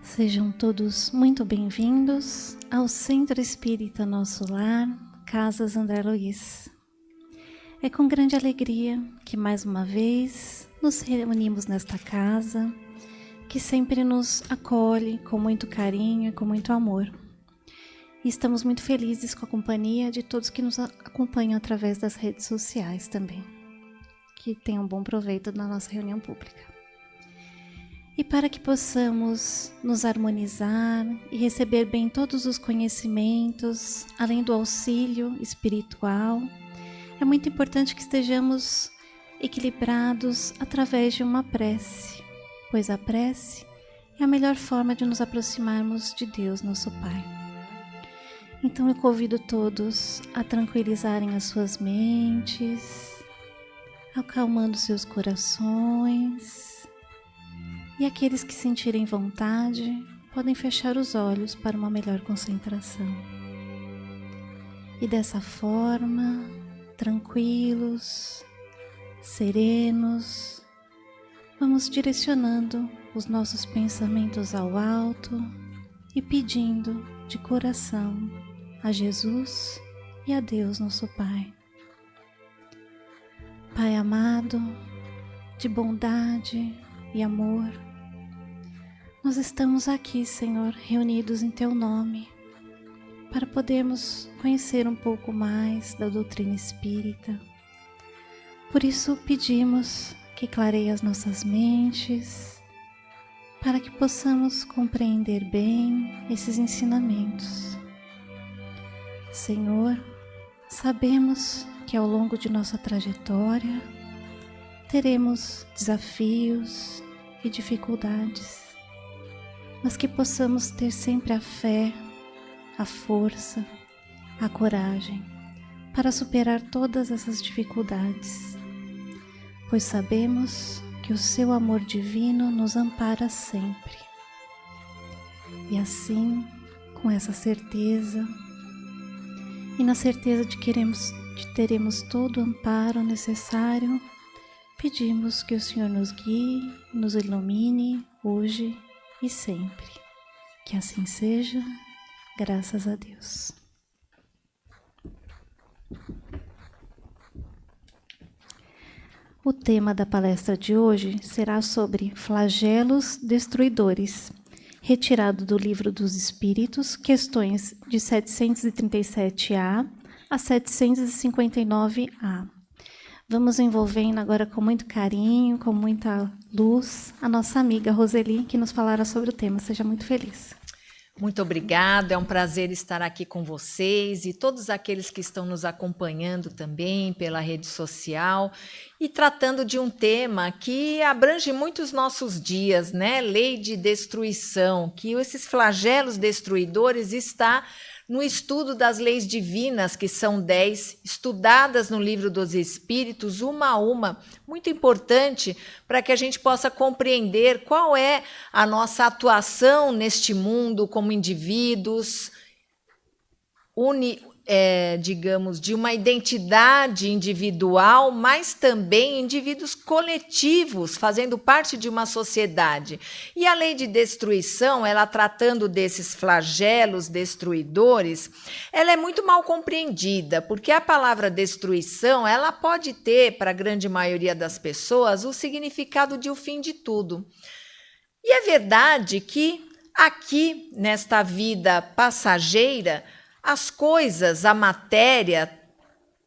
Sejam todos muito bem-vindos ao Centro Espírita Nosso Lar, Casas André Luiz. É com grande alegria que mais uma vez nos reunimos nesta casa, que sempre nos acolhe com muito carinho e com muito amor. E estamos muito felizes com a companhia de todos que nos acompanham através das redes sociais também. Que tenham um bom proveito na nossa reunião pública. E para que possamos nos harmonizar e receber bem todos os conhecimentos, além do auxílio espiritual, é muito importante que estejamos equilibrados através de uma prece, pois a prece é a melhor forma de nos aproximarmos de Deus, nosso Pai. Então eu convido todos a tranquilizarem as suas mentes, acalmando seus corações. E aqueles que sentirem vontade podem fechar os olhos para uma melhor concentração. E dessa forma, tranquilos, serenos, vamos direcionando os nossos pensamentos ao alto e pedindo de coração a Jesus e a Deus, nosso Pai. Pai amado, de bondade e amor, nós estamos aqui, Senhor, reunidos em Teu nome, para podermos conhecer um pouco mais da doutrina espírita. Por isso pedimos que clareie as nossas mentes, para que possamos compreender bem esses ensinamentos. Senhor, sabemos que ao longo de nossa trajetória teremos desafios e dificuldades, mas que possamos ter sempre a fé, a força, a coragem para superar todas essas dificuldades, pois sabemos que o Seu amor divino nos ampara sempre. E assim, com essa certeza, e na certeza de que teremos todo o amparo necessário, pedimos que o Senhor nos guie, nos ilumine hoje e sempre. Que assim seja, graças a Deus. O tema da palestra de hoje será sobre flagelos destruidores, retirado do Livro dos Espíritos, questões de 737A a 759A. Vamos envolvendo agora com muito carinho, com muita luz, a nossa amiga Roseli, que nos falará sobre o tema. Seja muito feliz. Muito obrigada, é um prazer estar aqui com vocês e todos aqueles que estão nos acompanhando também pela rede social e tratando de um tema que abrange muitos nossos dias, né? Lei de destruição, que esses flagelos destruidores está no estudo das leis divinas, que são 10, estudadas no Livro dos Espíritos, uma a uma, muito importante para que a gente possa compreender qual é a nossa atuação neste mundo como indivíduos, digamos, de uma identidade individual, mas também indivíduos coletivos, fazendo parte de uma sociedade. E a lei de destruição, ela tratando desses flagelos destruidores, ela é muito mal compreendida, porque a palavra destruição, ela pode ter, para a grande maioria das pessoas, o significado de o fim de tudo. E é verdade que aqui, nesta vida passageira, as coisas, a matéria,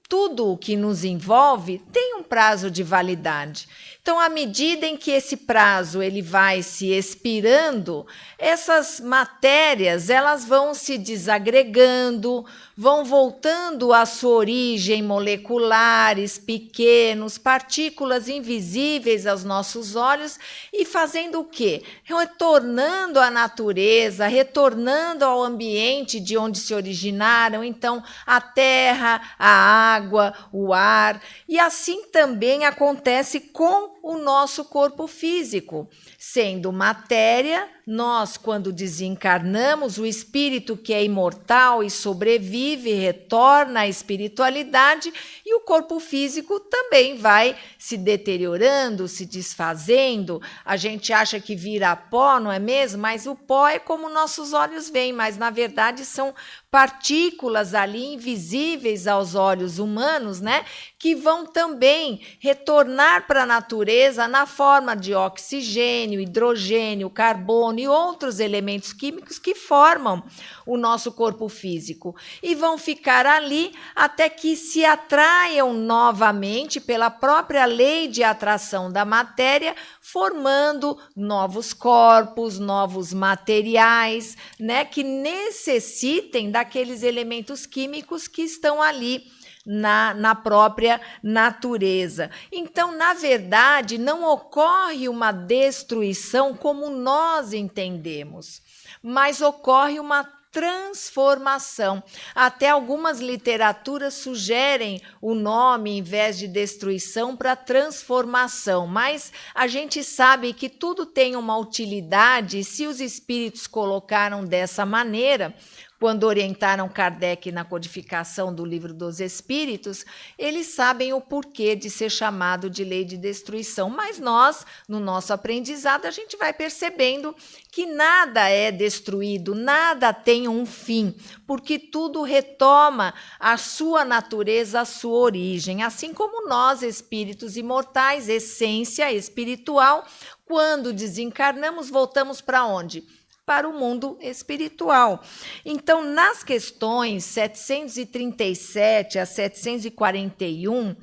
tudo o que nos envolve tem um prazo de validade. Então, à medida em que esse prazo ele vai se expirando, essas matérias elas vão se desagregando, vão voltando à sua origem moleculares, pequenos, partículas invisíveis aos nossos olhos e fazendo o quê? Retornando à natureza, retornando ao ambiente de onde se originaram, então a terra, a água, o ar, e assim também acontece com o nosso corpo físico. Sendo matéria, nós, quando desencarnamos, o espírito que é imortal e sobrevive, retorna à espiritualidade, e o corpo físico também vai se deteriorando, se desfazendo. A gente acha que vira pó, não é mesmo? Mas o pó é como nossos olhos veem, mas na verdade são partículas ali invisíveis aos olhos humanos, né? Que vão também retornar para a natureza na forma de oxigênio, hidrogênio, carbono e outros elementos químicos que formam o nosso corpo físico. E vão ficar ali até que se atraiam novamente pela própria lei de atração da matéria, formando novos corpos, novos materiais, né, que necessitem daqueles elementos químicos que estão ali na própria natureza. Então, na verdade, não ocorre uma destruição como nós entendemos, mas ocorre uma transformação. Até algumas literaturas sugerem o nome, em vez de destruição, para transformação, mas a gente sabe que tudo tem uma utilidade, e se os espíritos colocaram dessa maneira, quando orientaram Kardec na codificação do Livro dos Espíritos, eles sabem o porquê de ser chamado de lei de destruição. Mas nós, no nosso aprendizado, a gente vai percebendo que nada é destruído, nada tem um fim, porque tudo retoma a sua natureza, a sua origem. Assim como nós, espíritos imortais, essência espiritual, quando desencarnamos, voltamos para onde? Para o mundo espiritual. Então, nas questões 737 a 741,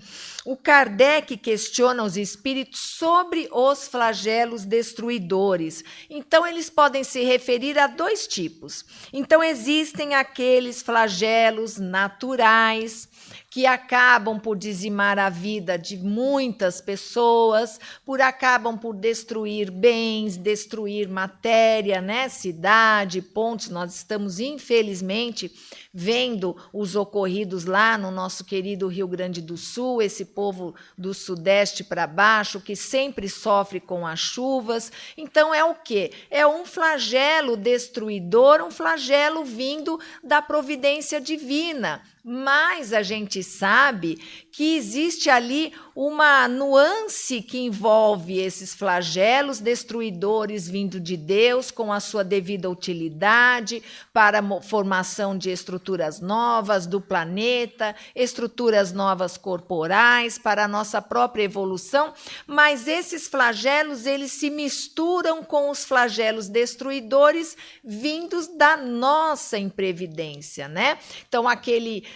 o Kardec questiona os espíritos sobre os flagelos destruidores. Então, eles podem se referir a dois tipos. Então, existem aqueles flagelos naturais, que acabam por dizimar a vida de muitas pessoas, acabam por destruir bens, destruir matéria, né? Cidade, pontos. Nós estamos, infelizmente, vendo os ocorridos lá no nosso querido Rio Grande do Sul, esse povo do Sudeste para baixo, que sempre sofre com as chuvas. Então, é o quê? É um flagelo destruidor, um flagelo vindo da providência divina. Mas a gente sabe que existe ali uma nuance que envolve esses flagelos destruidores vindo de Deus com a sua devida utilidade para a formação de estruturas novas do planeta, estruturas novas corporais para a nossa própria evolução, mas esses flagelos eles se misturam com os flagelos destruidores vindos da nossa imprevidência, né? Então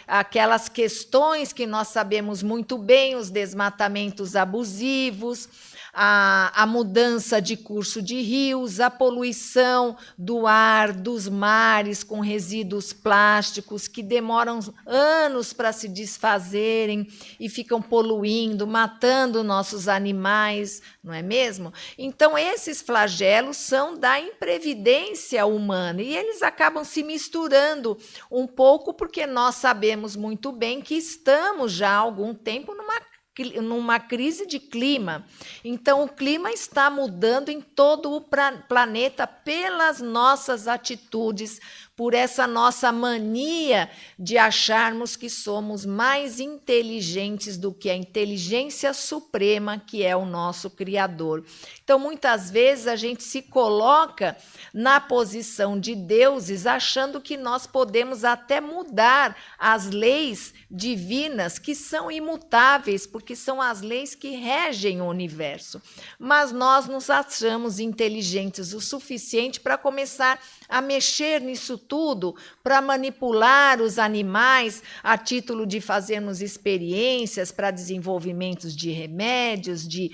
aquelas questões que nós sabemos muito bem, os desmatamentos abusivos, a mudança de curso de rios, a poluição do ar, dos mares com resíduos plásticos que demoram anos para se desfazerem e ficam poluindo, matando nossos animais, não é mesmo? Então, esses flagelos são da imprevidência humana e eles acabam se misturando um pouco porque nós sabemos muito bem que estamos já há algum tempo numa crise de clima. Então, o clima está mudando em todo o planeta pelas nossas atitudes, por essa nossa mania de acharmos que somos mais inteligentes do que a inteligência suprema, que é o nosso Criador. Então, muitas vezes, a gente se coloca na posição de deuses, achando que nós podemos até mudar as leis divinas, que são imutáveis, porque são as leis que regem o universo. Mas nós nos achamos inteligentes o suficiente para começar a mexer nisso tudo, para manipular os animais a título de fazermos experiências para desenvolvimentos de remédios, de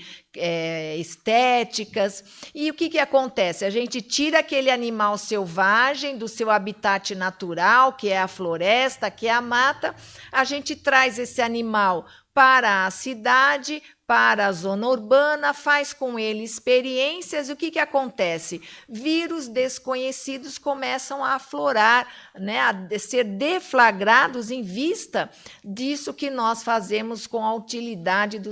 estéticas. E o que acontece? A gente tira aquele animal selvagem do seu habitat natural, que é a floresta, que é a mata, a gente traz esse animal para a cidade, para a zona urbana, faz com ele experiências, e o que acontece? Vírus desconhecidos começam a aflorar, né, a ser deflagrados em vista disso que nós fazemos com a utilização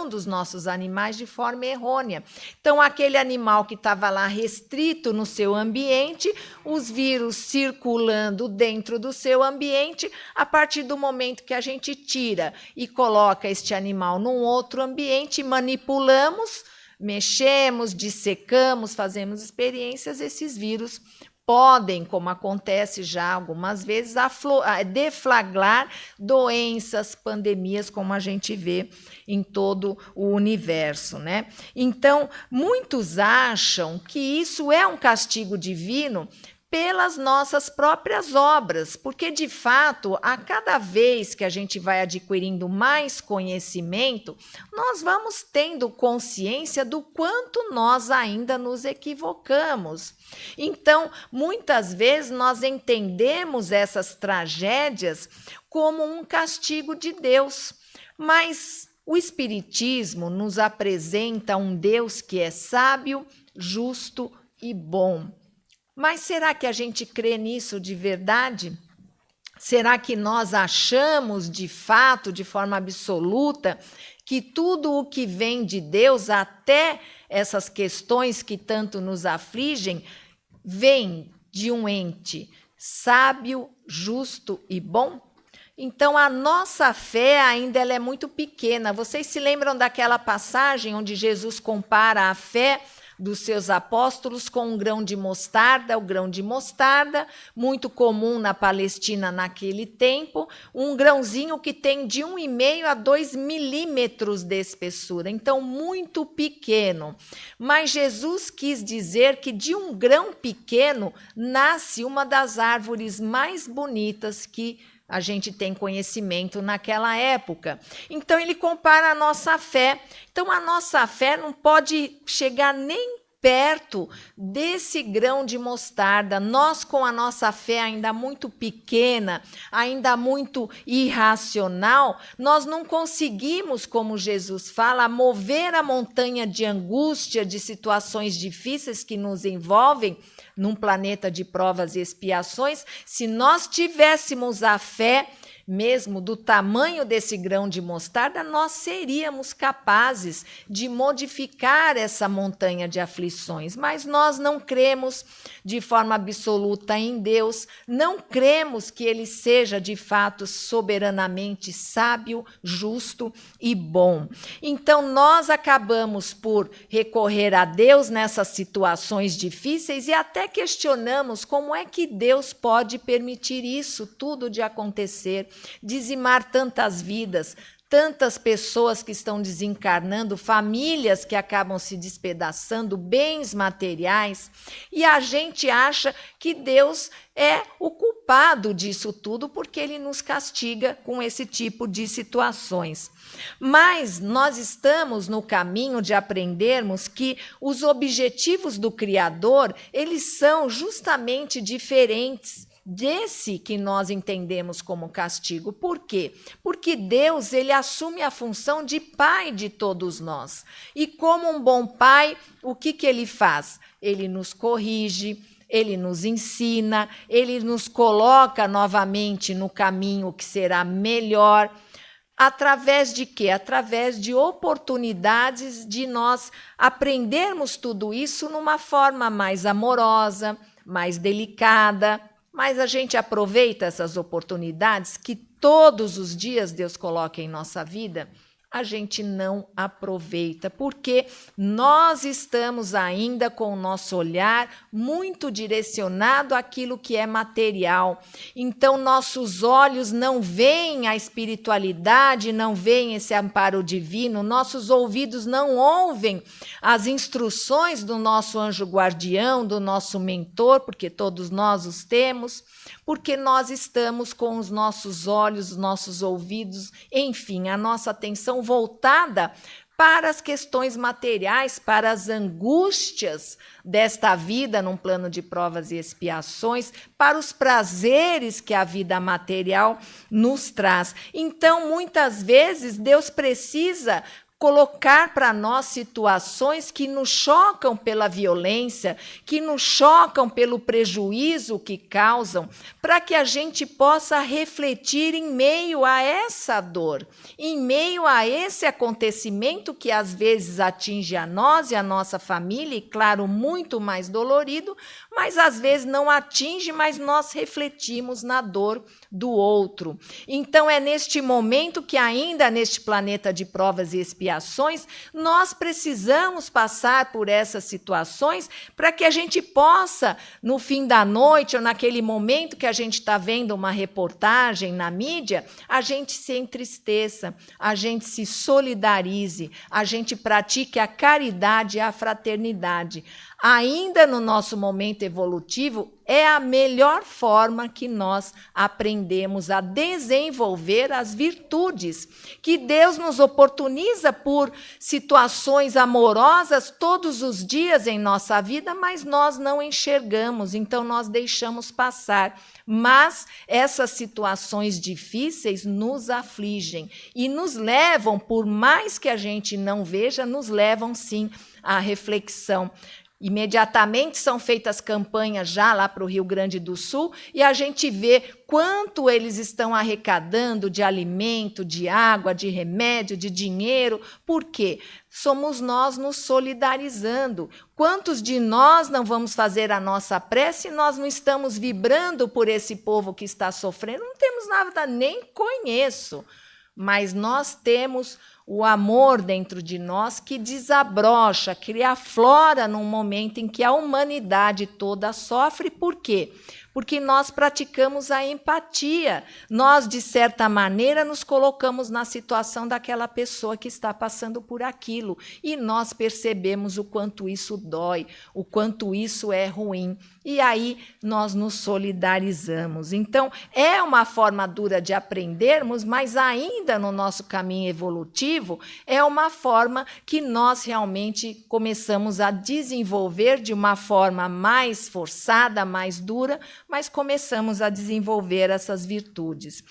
dos nossos animais de forma errônea. Então, aquele animal que estava lá restrito no seu ambiente, os vírus circulando dentro do seu ambiente, a partir do momento que a gente tira e coloca este animal num outro ambiente, manipulamos, mexemos, dissecamos, fazemos experiências, esses vírus podem, como acontece já algumas vezes, deflagrar doenças, pandemias, como a gente vê em todo o universo, né? Então, muitos acham que isso é um castigo divino pelas nossas próprias obras, porque, de fato, a cada vez que a gente vai adquirindo mais conhecimento, nós vamos tendo consciência do quanto nós ainda nos equivocamos. Então, muitas vezes, nós entendemos essas tragédias como um castigo de Deus, mas o Espiritismo nos apresenta um Deus que é sábio, justo e bom. Mas será que a gente crê nisso de verdade? Será que nós achamos de fato, de forma absoluta, que tudo o que vem de Deus, até essas questões que tanto nos afligem, vem de um ente sábio, justo e bom? Então, a nossa fé ainda ela é muito pequena. Vocês se lembram daquela passagem onde Jesus compara a fé dos seus apóstolos com um grão de mostarda? O grão de mostarda, muito comum na Palestina naquele tempo, um grãozinho que tem de 1,5 a 2 milímetros de espessura, então muito pequeno. Mas Jesus quis dizer que de um grão pequeno nasce uma das árvores mais bonitas que a gente tem conhecimento naquela época. Então, ele compara a nossa fé. Então, a nossa fé não pode chegar nem perto desse grão de mostarda. Nós, com a nossa fé ainda muito pequena, ainda muito irracional, nós não conseguimos, como Jesus fala, mover a montanha de angústia, de situações difíceis que nos envolvem, num planeta de provas e expiações. Se nós tivéssemos a fé mesmo do tamanho desse grão de mostarda, nós seríamos capazes de modificar essa montanha de aflições. Mas nós não cremos de forma absoluta em Deus, não cremos que Ele seja de fato soberanamente sábio, justo e bom. Então nós acabamos por recorrer a Deus nessas situações difíceis e até questionamos como é que Deus pode permitir isso tudo de acontecer, dizimar tantas vidas, tantas pessoas que estão desencarnando, famílias que acabam se despedaçando, bens materiais, e a gente acha que Deus é o culpado disso tudo porque Ele nos castiga com esse tipo de situações. Mas nós estamos no caminho de aprendermos que os objetivos do Criador, eles são justamente diferentes desse que nós entendemos como castigo. Por quê? Porque Deus, ele assume a função de pai de todos nós. E como um bom pai, o que ele faz? Ele nos corrige, ele nos ensina, ele nos coloca novamente no caminho que será melhor. Através de quê? Através de oportunidades de nós aprendermos tudo isso numa forma mais amorosa, mais delicada. Mas a gente aproveita essas oportunidades que todos os dias Deus coloca em nossa vida? A gente não aproveita, porque nós estamos ainda com o nosso olhar muito direcionado àquilo que é material. Então, nossos olhos não veem a espiritualidade, não veem esse amparo divino, nossos ouvidos não ouvem as instruções do nosso anjo guardião, do nosso mentor, porque todos nós os temos, porque nós estamos com os nossos olhos, os nossos ouvidos, enfim, a nossa atenção voltada para as questões materiais, para as angústias desta vida num plano de provas e expiações, para os prazeres que a vida material nos traz. Então, muitas vezes, Deus precisa colocar para nós situações que nos chocam pela violência, que nos chocam pelo prejuízo que causam, para que a gente possa refletir em meio a essa dor, em meio a esse acontecimento que às vezes atinge a nós e a nossa família, e claro, muito mais dolorido, mas às vezes não atinge, mas nós refletimos na dor do outro. Então é neste momento que ainda neste planeta de provas e expiações, nós precisamos passar por essas situações para que a gente possa, no fim da noite ou naquele momento que a gente está vendo uma reportagem na mídia, a gente se entristeça, a gente se solidarize, a gente pratique a caridade e a fraternidade. Ainda no nosso momento evolutivo, é a melhor forma que nós aprendemos a desenvolver as virtudes, que Deus nos oportuniza por situações amorosas todos os dias em nossa vida, mas nós não enxergamos, então nós deixamos passar. Mas essas situações difíceis nos afligem e nos levam, por mais que a gente não veja, nos levam sim à reflexão. Imediatamente são feitas campanhas já lá para o Rio Grande do Sul e a gente vê quanto eles estão arrecadando de alimento, de água, de remédio, de dinheiro. Por quê? Somos nós nos solidarizando. Quantos de nós não vamos fazer a nossa prece e nós não estamos vibrando por esse povo que está sofrendo? Não temos nada, nem conheço, mas nós temos o amor dentro de nós que desabrocha, que aflora num momento em que a humanidade toda sofre. Por quê? Porque nós praticamos a empatia. Nós, de certa maneira, nos colocamos na situação daquela pessoa que está passando por aquilo. E nós percebemos o quanto isso dói, o quanto isso é ruim. E aí nós nos solidarizamos. Então, é uma forma dura de aprendermos, mas ainda no nosso caminho evolutivo, é uma forma que nós realmente começamos a desenvolver de uma forma mais forçada, mais dura, mas começamos a desenvolver essas virtudes.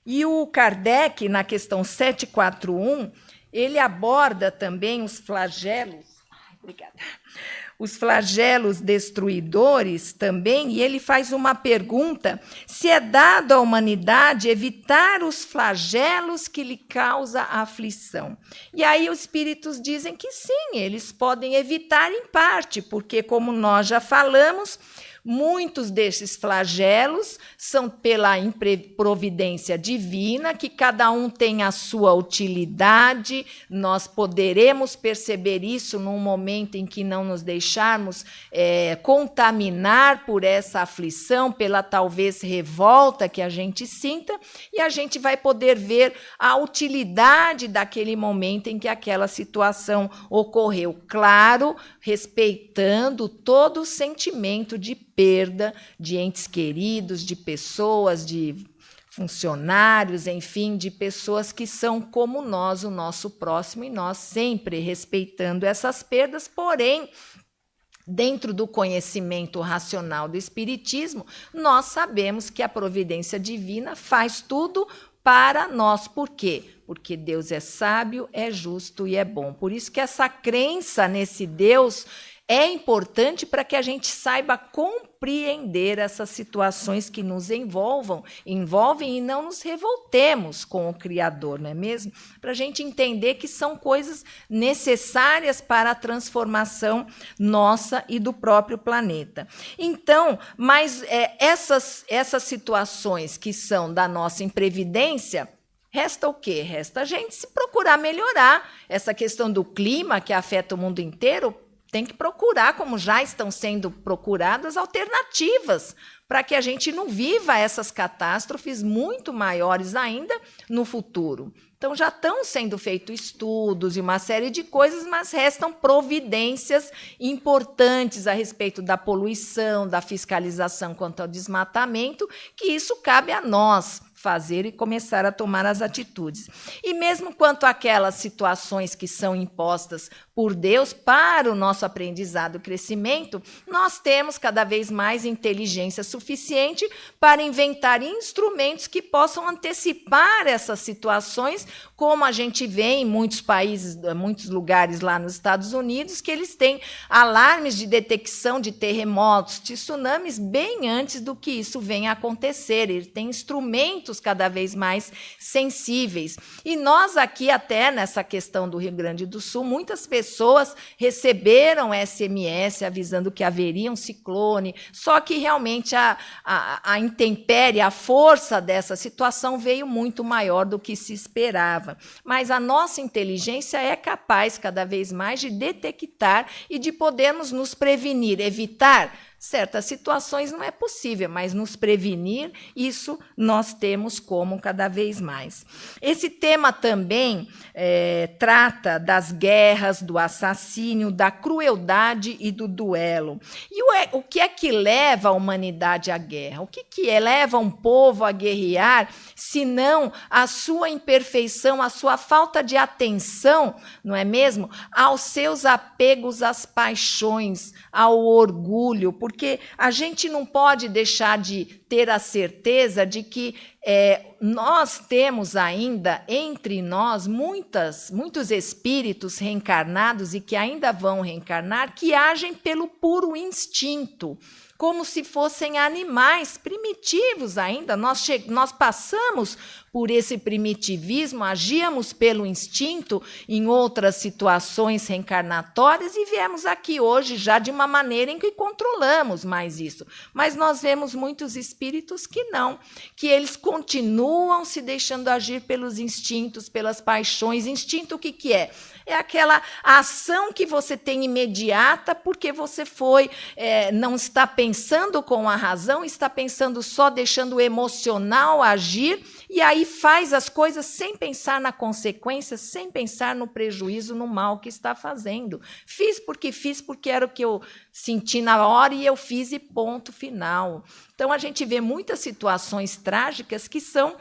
E o Kardec, na questão 741, ele aborda também os flagelos. Obrigada. Os flagelos destruidores também, e ele faz uma pergunta: se é dado à humanidade evitar os flagelos que lhe causa a aflição. E aí os espíritos dizem que sim, eles podem evitar em parte, porque, como nós já falamos, muitos desses flagelos são pela providência divina, que cada um tem a sua utilidade. Nós poderemos perceber isso num momento em que não nos deixarmos contaminar por essa aflição, pela talvez revolta que a gente sinta, e a gente vai poder ver a utilidade daquele momento em que aquela situação ocorreu. Claro, respeitando todo o sentimento de perda de entes queridos, de pessoas, de funcionários, enfim, de pessoas que são como nós, o nosso próximo, e nós sempre respeitando essas perdas, porém, dentro do conhecimento racional do Espiritismo, nós sabemos que a providência divina faz tudo para nós. Por quê? Porque Deus é sábio, é justo e é bom. Por isso que essa crença nesse Deus é importante para que a gente saiba compreender essas situações que nos envolvem e não nos revoltemos com o Criador, não é mesmo? Para a gente entender que são coisas necessárias para a transformação nossa e do próprio planeta. Então, mas essas situações que são da nossa imprevidência, resta o quê? Resta a gente se procurar melhorar. Essa questão do clima que afeta o mundo inteiro, tem que procurar, como já estão sendo procuradas, alternativas para que a gente não viva essas catástrofes muito maiores ainda no futuro. Então, já estão sendo feitos estudos e uma série de coisas, mas restam providências importantes a respeito da poluição, da fiscalização quanto ao desmatamento, que isso cabe a nós fazer e começar a tomar as atitudes. E mesmo quanto àquelas situações que são impostas por Deus para o nosso aprendizado e crescimento, nós temos cada vez mais inteligência suficiente para inventar instrumentos que possam antecipar essas situações, como a gente vê em muitos países, muitos lugares lá nos Estados Unidos, que eles têm alarmes de detecção de terremotos, de tsunamis, bem antes do que isso venha a acontecer. Eles têm instrumentos cada vez mais sensíveis. E nós aqui, até nessa questão do Rio Grande do Sul, muitas pessoas receberam SMS avisando que haveria um ciclone, só que realmente a intempérie, a força dessa situação veio muito maior do que se esperava. Mas a nossa inteligência é capaz, cada vez mais, de detectar e de podermos nos prevenir, evitar certas situações não é possível, mas nos prevenir, isso nós temos como cada vez mais. Esse tema também trata das guerras, do assassínio, da crueldade e do duelo. E o que é que leva a humanidade à guerra? O que leva um povo a guerrear, senão a sua imperfeição, a sua falta de atenção, não é mesmo? Aos seus apegos às paixões, ao orgulho, porque a gente não pode deixar de ter a certeza de que nós temos ainda entre nós muitos espíritos reencarnados e que ainda vão reencarnar, que agem pelo puro instinto, como se fossem animais primitivos ainda. Nós passamos por esse primitivismo, agíamos pelo instinto em outras situações reencarnatórias e viemos aqui hoje já de uma maneira em que controlamos mais isso. Mas nós vemos muitos espíritos que não, que eles continuam se deixando agir pelos instintos, pelas paixões. Instinto o que é? É aquela ação que você tem imediata porque você não está pensando com a razão, está pensando só deixando o emocional agir, e aí faz as coisas sem pensar na consequência, sem pensar no prejuízo, no mal que está fazendo. Fiz porque era o que eu senti na hora e eu fiz e ponto final. Então, a gente vê muitas situações trágicas que são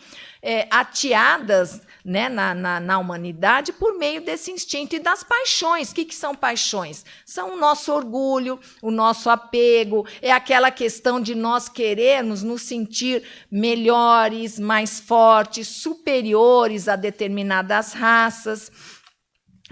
ateadas, né, na humanidade por meio desse instinto e das paixões. O que são paixões? São o nosso orgulho, o nosso apego, é aquela questão de nós querermos nos sentir melhores, mais fortes, superiores a determinadas raças.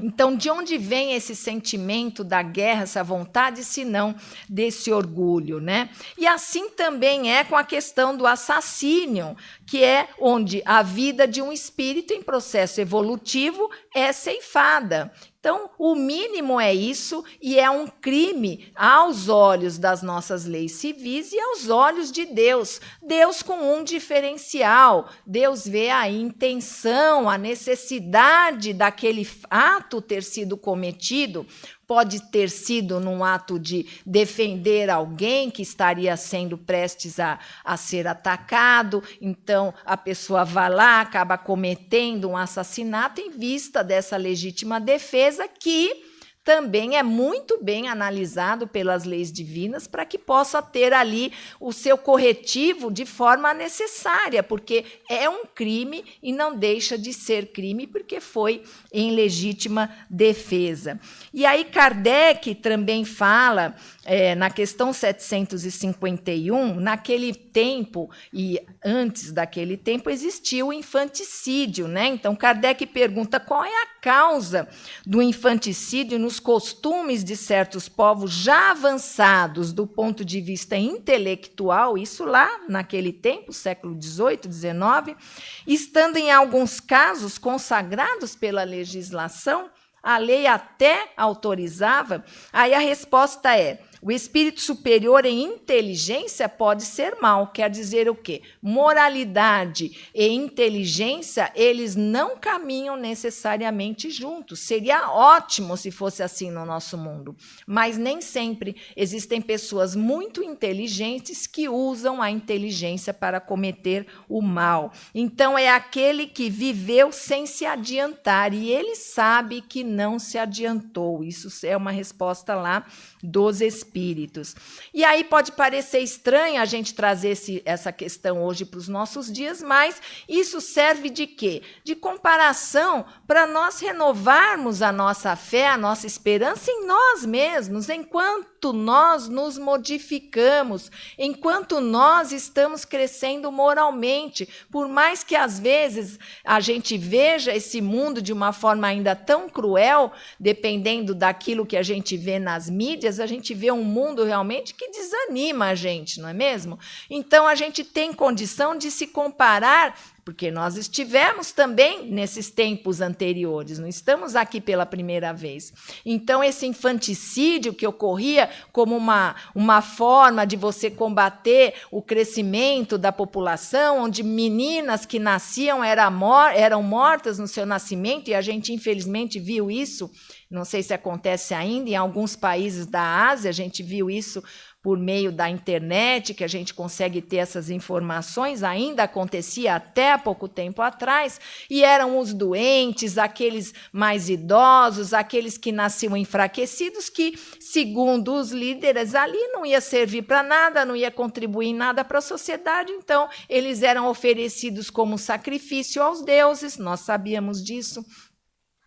Então, de onde vem esse sentimento da guerra, essa vontade, se não desse orgulho, né? E assim também é com a questão do assassínio, que é onde a vida de um espírito em processo evolutivo é ceifada. Então, o mínimo é isso, e é um crime aos olhos das nossas leis civis e aos olhos de Deus. Deus com um diferencial. Deus vê a intenção, a necessidade daquele ato ter sido cometido. Pode ter sido num ato de defender alguém que estaria sendo prestes a ser atacado, então a pessoa vai lá, acaba cometendo um assassinato em vista dessa legítima defesa, que também é muito bem analisado pelas leis divinas para que possa ter ali o seu corretivo de forma necessária, porque é um crime e não deixa de ser crime porque foi em legítima defesa. E aí Kardec também fala, na questão 751, naquele tempo e antes daquele tempo existia o infanticídio, né? Então Kardec pergunta qual é a causa do infanticídio nos costumes de certos povos já avançados do ponto de vista intelectual, isso lá naquele tempo, século XVIII, XIX, estando em alguns casos consagrados pela legislação, a lei até autorizava. Aí a resposta é: o espírito superior em inteligência pode ser mau. Quer dizer o quê? Moralidade e inteligência, eles não caminham necessariamente juntos. Seria ótimo se fosse assim no nosso mundo, mas nem sempre. Existem pessoas muito inteligentes que usam a inteligência para cometer o mal. Então, é aquele que viveu sem se adiantar, e ele sabe que não se adiantou. Isso é uma resposta lá dos espíritos. espíritos. E aí pode parecer estranho a gente trazer essa questão hoje para os nossos dias, mas isso serve de quê? De comparação para nós renovarmos a nossa fé, a nossa esperança em nós mesmos, enquanto nós nos modificamos, enquanto nós estamos crescendo moralmente, por mais que às vezes a gente veja esse mundo de uma forma ainda tão cruel, dependendo daquilo que a gente vê nas mídias, a gente vê um mundo realmente que desanima a gente, não é mesmo? Então a gente tem condição de se comparar, porque nós estivemos também nesses tempos anteriores, não estamos aqui pela primeira vez. Então, esse infanticídio que ocorria como uma forma de você combater o crescimento da população, onde meninas que nasciam eram mortas no seu nascimento, e a gente, infelizmente, viu isso, não sei se acontece ainda, em alguns países da Ásia, a gente viu isso por meio da internet, que a gente consegue ter essas informações, ainda acontecia até há pouco tempo atrás, e eram os doentes, aqueles mais idosos, aqueles que nasciam enfraquecidos, que, segundo os líderes ali, não ia servir para nada, não ia contribuir em nada para a sociedade, então eles eram oferecidos como sacrifício aos deuses, nós sabíamos disso.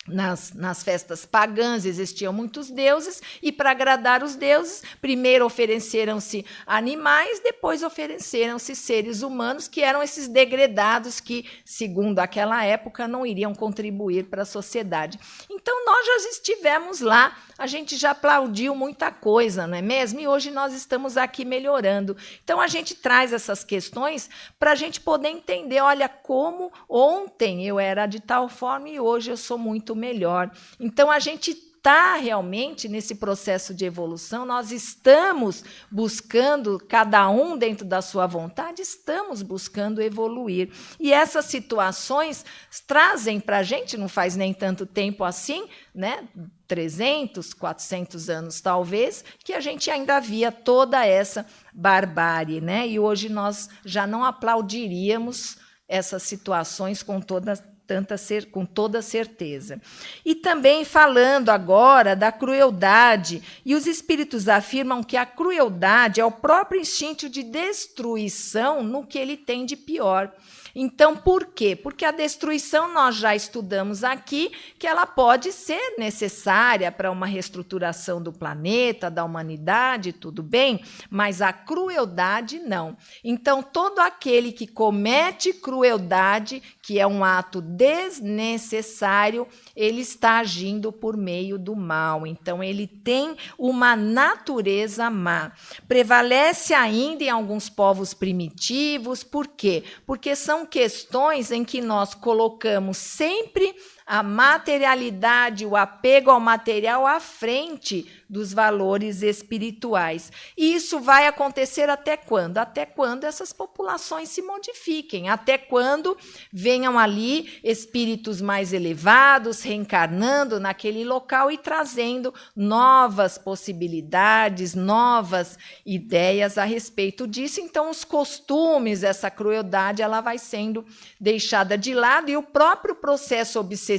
Nas festas pagãs existiam muitos deuses, e para agradar os deuses, primeiro ofereceram-se animais, depois ofereceram-se seres humanos, que eram esses degredados que, segundo aquela época, não iriam contribuir para a sociedade. Então, nós já estivemos lá, a gente já aplaudiu muita coisa, não é mesmo? E hoje nós estamos aqui melhorando. Então, a gente traz essas questões para a gente poder entender, olha, como ontem eu era de tal forma e hoje eu sou muito melhor. Então, a gente está realmente nesse processo de evolução, nós estamos buscando, cada um dentro da sua vontade, estamos buscando evoluir. E essas situações trazem para a gente, não faz nem tanto tempo assim, né? 300, 400 anos talvez, que a gente ainda via toda essa barbárie, né? E hoje nós já não aplaudiríamos essas situações com toda certeza. E também falando agora da crueldade, e os espíritos afirmam que a crueldade é o próprio instinto de destruição no que ele tem de pior. Então, por quê? Porque a destruição, nós já estudamos aqui, que ela pode ser necessária para uma reestruturação do planeta, da humanidade, tudo bem, mas a crueldade não. Então, todo aquele que comete crueldade, que é um ato desnecessário, ele está agindo por meio do mal. Então, ele tem uma natureza má. Prevalece ainda em alguns povos primitivos, por quê? Porque são questões em que nós colocamos sempre a materialidade, o apego ao material à frente dos valores espirituais. E isso vai acontecer até quando? Até quando essas populações se modifiquem, até quando venham ali espíritos mais elevados, reencarnando naquele local e trazendo novas possibilidades, novas ideias a respeito disso. Então, os costumes, essa crueldade, ela vai sendo deixada de lado, e o próprio processo obsessivo,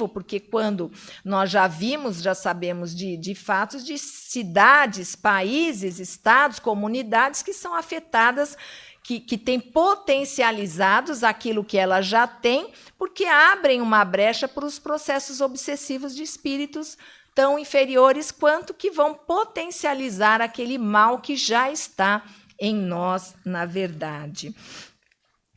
porque quando nós já vimos, já sabemos de fatos de cidades, países, estados, comunidades que são afetadas, que têm potencializados aquilo que ela já tem, porque abrem uma brecha para os processos obsessivos de espíritos tão inferiores quanto que vão potencializar aquele mal que já está em nós, na verdade.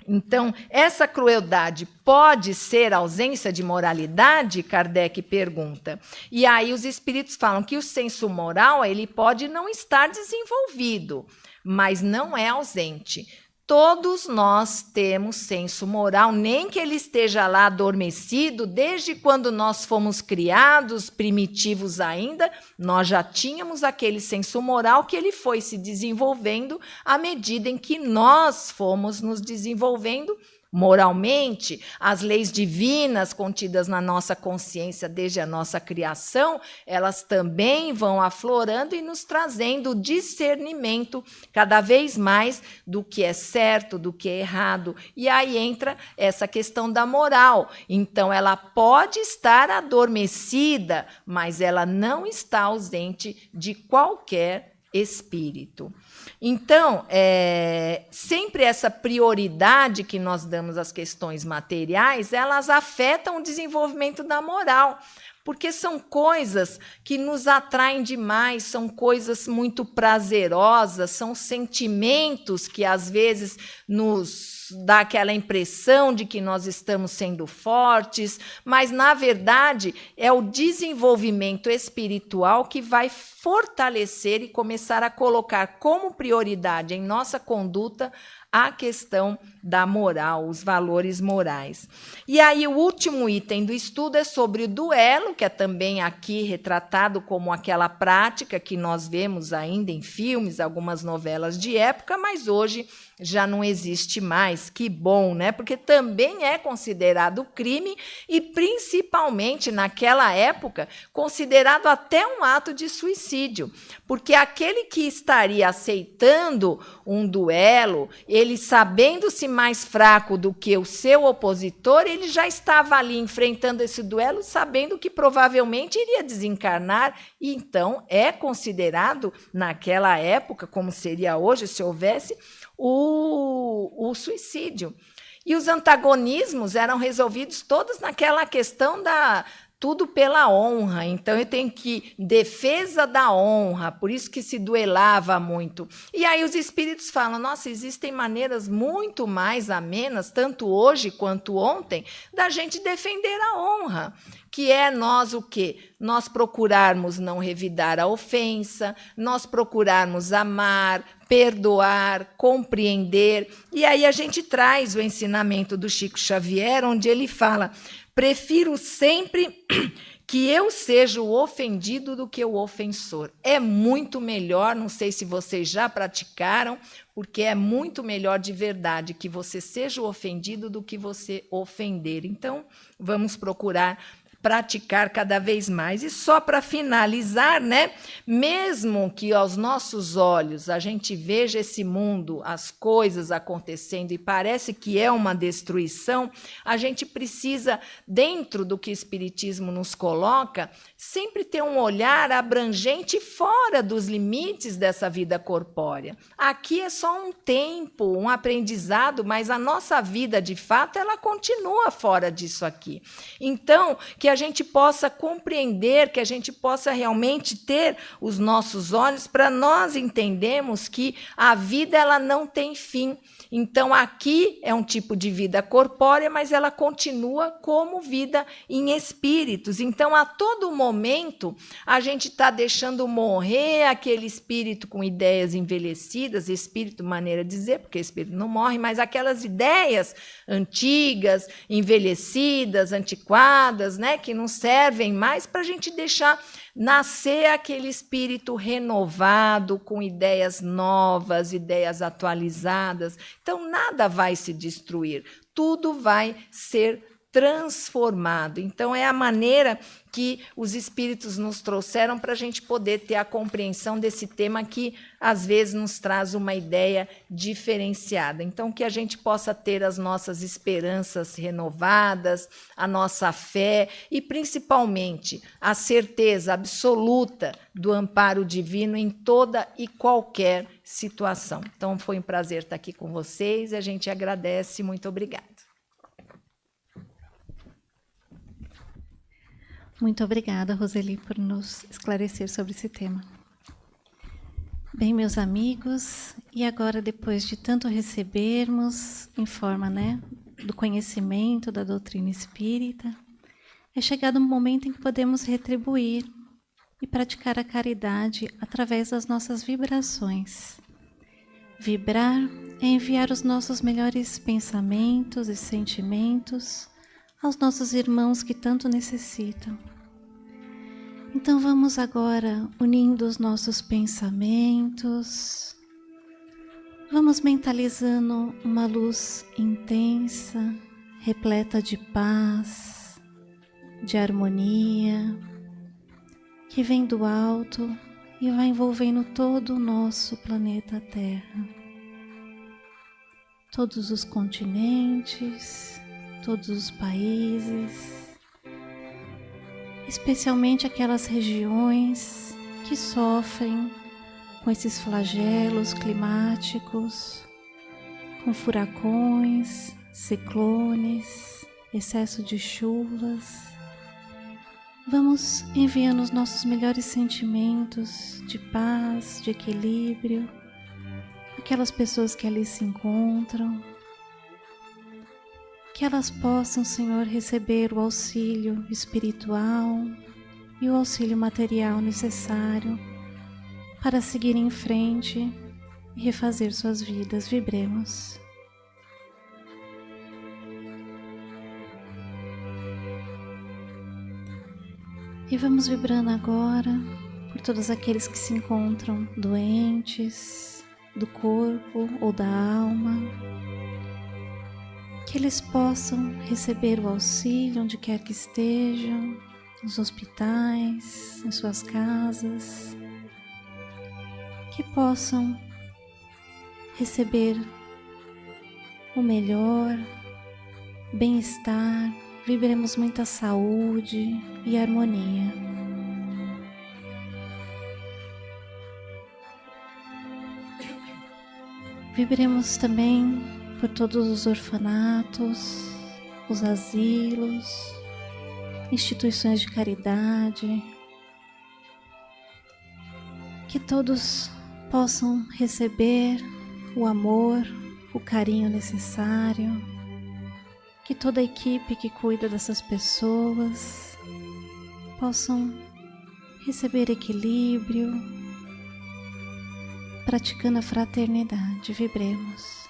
Então, essa crueldade pode ser ausência de moralidade? Kardec pergunta. E aí os espíritos falam que o senso moral ele pode não estar desenvolvido, mas não é ausente. Todos nós temos senso moral, nem que ele esteja lá adormecido, desde quando nós fomos criados, primitivos ainda, nós já tínhamos aquele senso moral que ele foi se desenvolvendo à medida em que nós fomos nos desenvolvendo moralmente. As leis divinas contidas na nossa consciência desde a nossa criação, elas também vão aflorando e nos trazendo discernimento cada vez mais do que é certo, do que é errado. E aí entra essa questão da moral. Então, ela pode estar adormecida, mas ela não está ausente de qualquer espírito. Então, sempre essa prioridade que nós damos às questões materiais, elas afetam o desenvolvimento da moral, porque são coisas que nos atraem demais, são coisas muito prazerosas, são sentimentos que às vezes nos dá aquela impressão de que nós estamos sendo fortes, mas na verdade é o desenvolvimento espiritual que vai fortalecer e começar a colocar como prioridade em nossa conduta a questão da moral, os valores morais. E aí o último item do estudo é sobre o duelo, que é também aqui retratado como aquela prática que nós vemos ainda em filmes, algumas novelas de época, mas hoje já não existe mais. Que bom, né? Porque também é considerado crime e, principalmente naquela época, considerado até um ato de suicídio, porque aquele que estaria aceitando um duelo, ele sabendo-se mais fraco do que o seu opositor, ele já estava ali enfrentando esse duelo, sabendo que provavelmente iria desencarnar, e então é considerado, naquela época, como seria hoje, se houvesse, o suicídio. E os antagonismos eram resolvidos todos naquela questão da tudo pela honra. Então, eu tenho que defesa da honra, por isso que se duelava muito. E aí os espíritos falam, nossa, existem maneiras muito mais amenas, tanto hoje quanto ontem, da gente defender a honra, que é nós o quê? Nós procurarmos não revidar a ofensa, nós procurarmos amar, perdoar, compreender. E aí a gente traz o ensinamento do Chico Xavier, onde ele fala, prefiro sempre que eu seja o ofendido do que o ofensor. É muito melhor, não sei se vocês já praticaram, porque é muito melhor de verdade que você seja o ofendido do que você ofender. Então, vamos procurar praticar cada vez mais. E só para finalizar, né, mesmo que aos nossos olhos a gente veja esse mundo, as coisas acontecendo e parece que é uma destruição, a gente precisa, dentro do que o Espiritismo nos coloca, sempre ter um olhar abrangente fora dos limites dessa vida corpórea. Aqui é só um tempo, um aprendizado, mas a nossa vida, de fato, ela continua fora disso aqui. Então, que a gente possa compreender, que a gente possa realmente ter os nossos olhos para nós entendermos que a vida ela não tem fim. Então, aqui é um tipo de vida corpórea, mas ela continua como vida em espíritos. Então, a todo momento, a gente está deixando morrer aquele espírito com ideias envelhecidas, espírito, maneira de dizer, porque espírito não morre, mas aquelas ideias antigas, envelhecidas, antiquadas, né, que não servem mais, para a gente deixar nascer aquele espírito renovado, com ideias novas, ideias atualizadas. Então, nada vai se destruir, tudo vai ser transformado. Então, é a maneira que os espíritos nos trouxeram para a gente poder ter a compreensão desse tema que, às vezes, nos traz uma ideia diferenciada. Então, que a gente possa ter as nossas esperanças renovadas, a nossa fé e, principalmente, a certeza absoluta do amparo divino em toda e qualquer situação. Então, foi um prazer estar aqui com vocês e a gente agradece. Muito obrigada. Muito obrigada, Roseli, por nos esclarecer sobre esse tema. Bem, meus amigos, e agora, depois de tanto recebermos em forma, né, do conhecimento da doutrina espírita, é chegado um momento em que podemos retribuir e praticar a caridade através das nossas vibrações. Vibrar é enviar os nossos melhores pensamentos e sentimentos aos nossos irmãos que tanto necessitam. Então vamos agora unindo os nossos pensamentos, vamos mentalizando uma luz intensa, repleta de paz, de harmonia, que vem do alto e vai envolvendo todo o nosso planeta Terra. Todos os continentes, todos os países, especialmente aquelas regiões que sofrem com esses flagelos climáticos, com furacões, ciclones, excesso de chuvas. Vamos enviando os nossos melhores sentimentos de paz, de equilíbrio, aquelas pessoas que ali se encontram, que elas possam, Senhor, receber o auxílio espiritual e o auxílio material necessário para seguir em frente e refazer suas vidas. Vibremos. E vamos vibrando agora por todos aqueles que se encontram doentes do corpo ou da alma, que eles possam receber o auxílio onde quer que estejam, nos hospitais, em suas casas, que possam receber o melhor, bem-estar, vibremos muita saúde e harmonia. Vibremos também por todos os orfanatos, os asilos, instituições de caridade, que todos possam receber o amor, o carinho necessário, que toda a equipe que cuida dessas pessoas possam receber equilíbrio, praticando a fraternidade. Vibremos.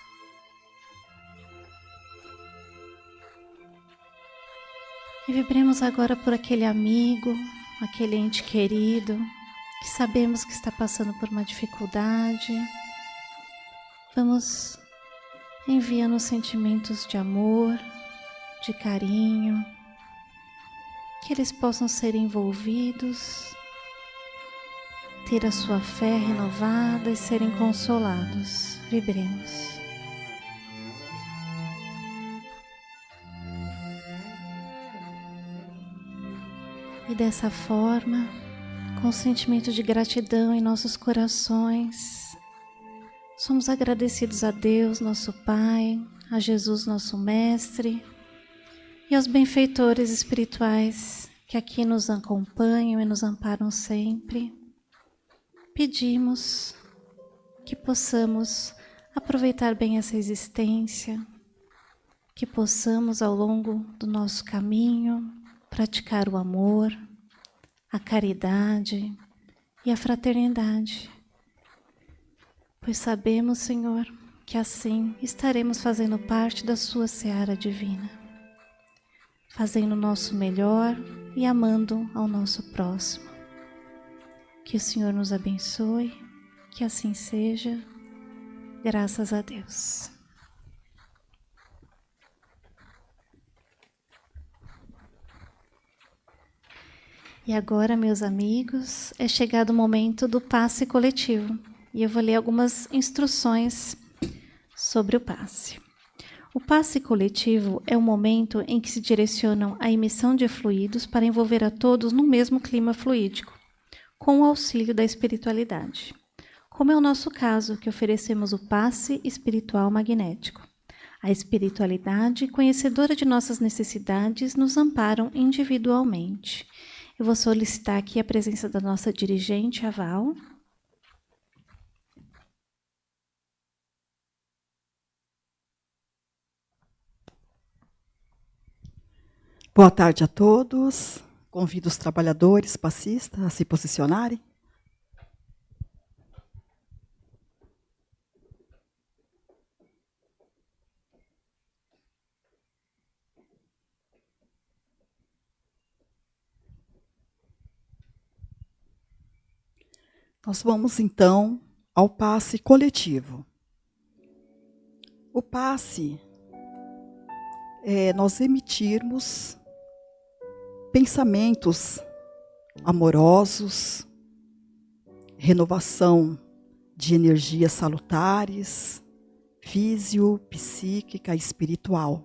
E vibremos agora por aquele amigo, aquele ente querido, que sabemos que está passando por uma dificuldade. Vamos enviando sentimentos de amor, de carinho, que eles possam ser envolvidos, ter a sua fé renovada e serem consolados. Vibremos. E dessa forma, com sentimento de gratidão em nossos corações, somos agradecidos a Deus, nosso Pai, a Jesus, nosso Mestre, e aos benfeitores espirituais que aqui nos acompanham e nos amparam sempre. Pedimos que possamos aproveitar bem essa existência, que possamos ao longo do nosso caminho praticar o amor, a caridade e a fraternidade, pois sabemos, Senhor, que assim estaremos fazendo parte da sua seara divina, fazendo o nosso melhor e amando ao nosso próximo. Que o Senhor nos abençoe, que assim seja, graças a Deus. E agora, meus amigos, é chegado o momento do passe coletivo. E eu vou ler algumas instruções sobre o passe. O passe coletivo é o momento em que se direcionam a emissão de fluidos para envolver a todos no mesmo clima fluídico, com o auxílio da espiritualidade. Como é o nosso caso, que oferecemos o passe espiritual magnético. A espiritualidade, conhecedora de nossas necessidades, nos amparam individualmente. Eu vou solicitar aqui a presença da nossa dirigente, a Val. Boa tarde a todos. Convido os trabalhadores passistas a se posicionarem. Nós vamos, então, ao passe coletivo. O passe é nós emitirmos pensamentos amorosos, renovação de energias salutares, físio, psíquica e espiritual.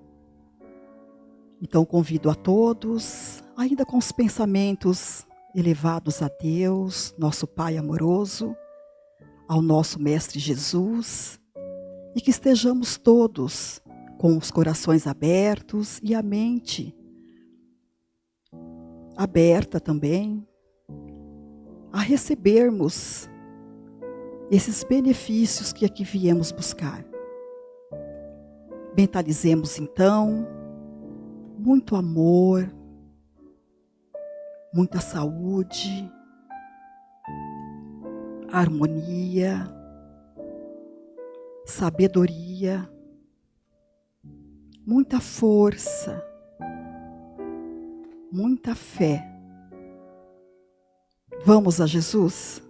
Então, convido a todos, ainda com os pensamentos elevados a Deus, nosso Pai amoroso, ao nosso Mestre Jesus e que estejamos todos com os corações abertos e a mente aberta também a recebermos esses benefícios que aqui viemos buscar. Mentalizemos então muito amor, muita saúde, harmonia, sabedoria, muita força, muita fé. Vamos a Jesus?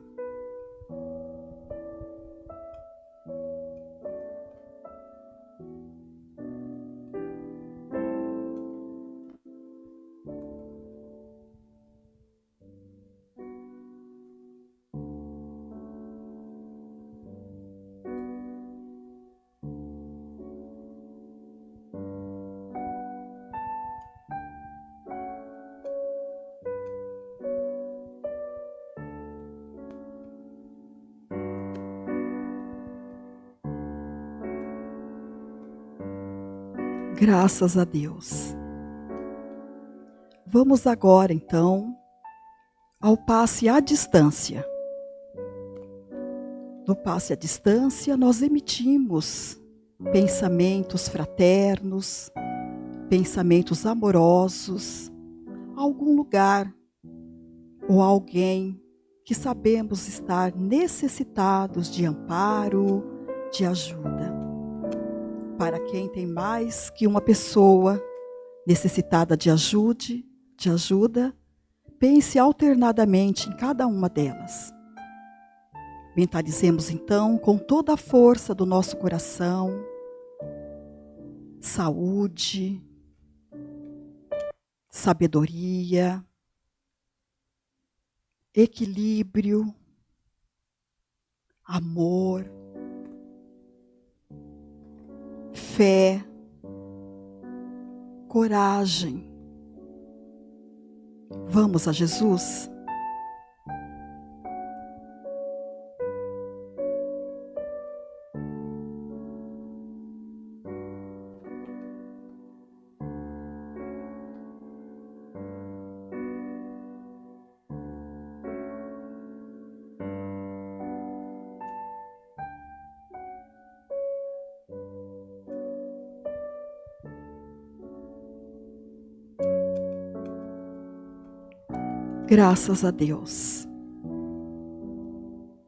Graças a Deus. Vamos agora, então, ao passe à distância. No passe à distância, nós emitimos pensamentos fraternos, pensamentos amorosos, a algum lugar ou a alguém que sabemos estar necessitados de amparo, de ajuda. Para quem tem mais que uma pessoa necessitada de ajuda, pense alternadamente em cada uma delas. Mentalizemos então com toda a força do nosso coração, saúde, sabedoria, equilíbrio, amor, fé, coragem. Vamos a Jesus? Graças a Deus.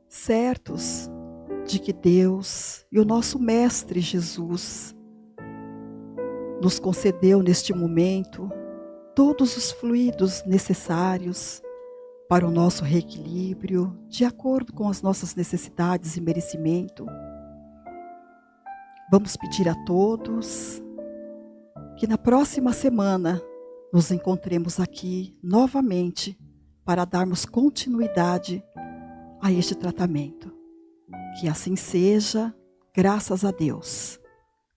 Certos de que Deus e o nosso Mestre Jesus nos concedeu neste momento todos os fluidos necessários para o nosso reequilíbrio, de acordo com as nossas necessidades e merecimento. Vamos pedir a todos que na próxima semana nos encontremos aqui novamente para darmos continuidade a este tratamento. Que assim seja, graças a Deus.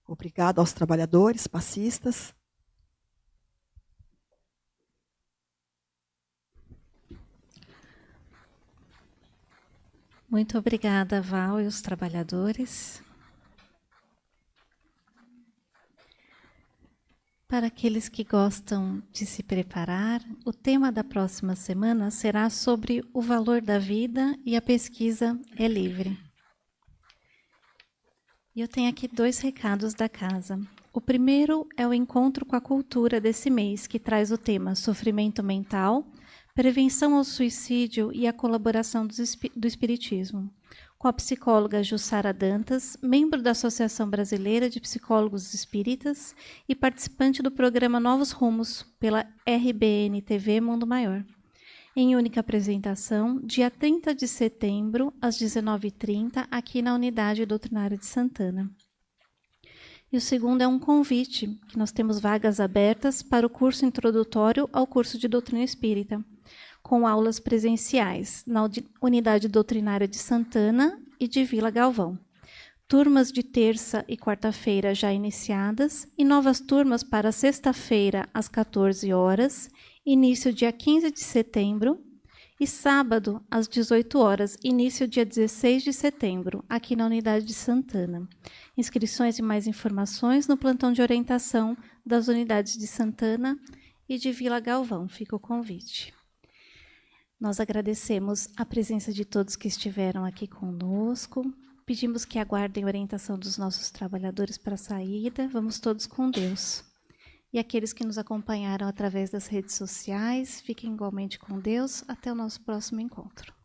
Obrigado aos trabalhadores, passistas. Muito obrigada, Val, e os trabalhadores. Para aqueles que gostam de se preparar, o tema da próxima semana será sobre o valor da vida e a pesquisa é livre. E eu tenho aqui 2 recados da casa. O primeiro é o encontro com a cultura desse mês, que traz o tema sofrimento mental, prevenção ao suicídio e a colaboração do Espiritismo, com a psicóloga Jussara Dantas, membro da Associação Brasileira de Psicólogos Espíritas e participante do programa Novos Rumos, pela RBN TV Mundo Maior. Em única apresentação, dia 30 de setembro, às 19h30, aqui na Unidade Doutrinária de Santana. E o segundo é um convite, que nós temos vagas abertas para o curso introdutório ao curso de Doutrina Espírita, com aulas presenciais na Unidade Doutrinária de Santana e de Vila Galvão. Turmas de terça e quarta-feira já iniciadas e novas turmas para sexta-feira às 14 horas, início dia 15 de setembro E sábado, às 18 horas, início dia 16 de setembro, aqui na Unidade de Santana. Inscrições e mais informações no plantão de orientação das unidades de Santana e de Vila Galvão. Fica o convite. Nós agradecemos a presença de todos que estiveram aqui conosco. Pedimos que aguardem a orientação dos nossos trabalhadores para a saída. Vamos todos com Deus. E aqueles que nos acompanharam através das redes sociais, fiquem igualmente com Deus. Até o nosso próximo encontro.